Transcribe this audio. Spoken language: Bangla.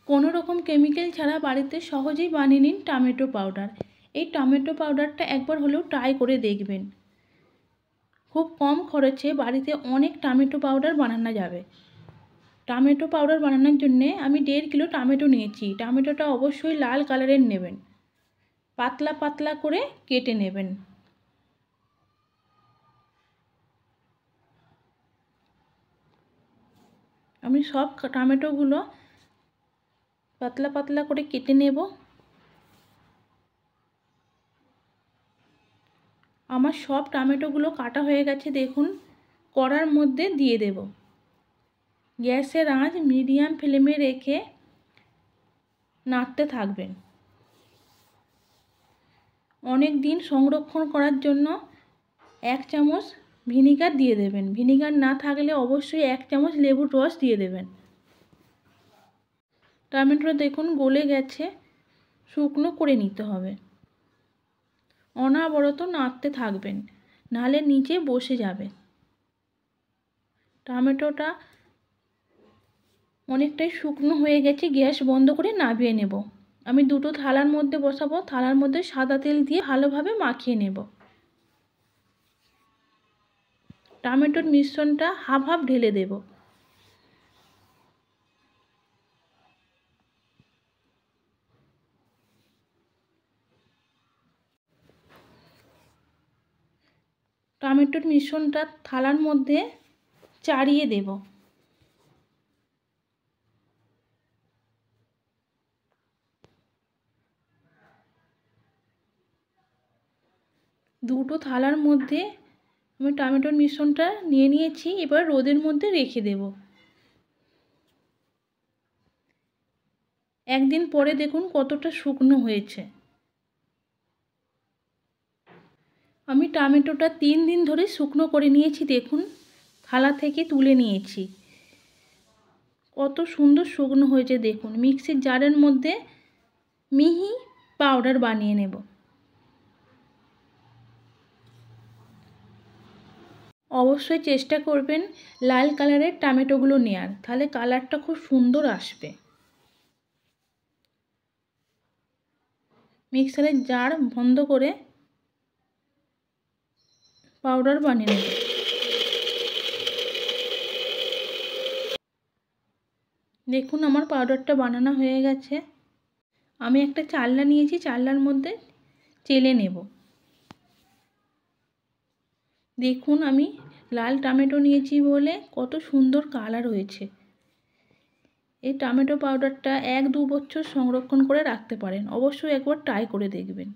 কোনো রকম কেমিক্যাল ছাড়া বাড়িতে সহজেই বানিয়ে নিন টমেটো পাউডার। এই টমেটো পাউডারটা একবার হলেও ট্রাই করে দেখবেন। খুব কম খরচে বাড়িতে অনেক টমেটো পাউডার বানানো যাবে। টমেটো পাউডার বানানোর জন্যে আমি 1.5 কিলো টমেটো নিয়েছি। টমেটোটা অবশ্যই লাল কালারের নেবেন, পাতলা পাতলা করে কেটে নেবেন। আমি সব টমেটোগুলো পাতলা পাতলা করে কেটে নেব। আমার সব টমেটোগুলো কাটা হয়ে গেছে। দেখুন, কড়ার মধ্যে দিয়ে দেব। গ্যাসের আঁচ মিডিয়াম ফ্লেমে রেখে নাড়তে থাকবেন। অনেক দিন সংরক্ষণ করার জন্য 1 চামচ ভিনিগার দিয়ে দেবেন। ভিনিগার না থাকলে অবশ্যই 1 চামচ লেবুর রস দিয়ে দেবেন। টমেটোটা দেখুন গলে গেছে, শুকনো করে নিতে হবে। অনবরত নাড়তে থাকবেন, নাহলে নিচে বসে যাবে। টমেটোটা অনেকটাই শুকনো হয়ে গেছে। গ্যাস বন্ধ করে নামিয়ে নেব। আমি দুটো থালার মধ্যে বসাবো। থালার মধ্যে সাদা তেল দিয়ে ভালোভাবে মাখিয়ে নেব। টমেটোর মিশ্রণটা হাফ হাফ ঢেলে দেব। টমেটোর মিশ্রণটা থালার মধ্যে চাড়িয়ে দেব। দুটো থালার মধ্যে আমি টমেটোর মিশ্রণটা নিয়ে নিয়েছি। এবার রোদের মধ্যে রেখে দেব। একদিন পরে দেখুন কতটা শুকনো হয়েছে। আমি টমেটোটা 3 দিন ধরে শুকনো করে নিয়েছি। দেখুন, থালা থেকে তুলে নিয়েছি। কত সুন্দর শুকনো হয়েছে দেখুন। মিক্সির জারের মধ্যে মিহি পাউডার বানিয়ে নেব। অবশ্যই চেষ্টা করবেন লাল কালারের টমেটোগুলো নেওয়ার, তাহলে কালারটা খুব সুন্দর আসবে। মিক্সারের জার বন্ধ করে পাউডার বানিয়ে নেব। দেখুন আমার পাউডারটা বানানো হয়ে গেছে। আমি একটা চালনা নিয়েছি, চালনার মধ্যে চেলে নেব। দেখুন আমি লাল টমেটো নিয়েছি বলে কত সুন্দর কালার হয়েছে। এই টমেটো পাউডারটা 1-2 বছর সংরক্ষণ করে রাখতে পারেন। অবশ্যই একবার ট্রাই করে দেখবেন।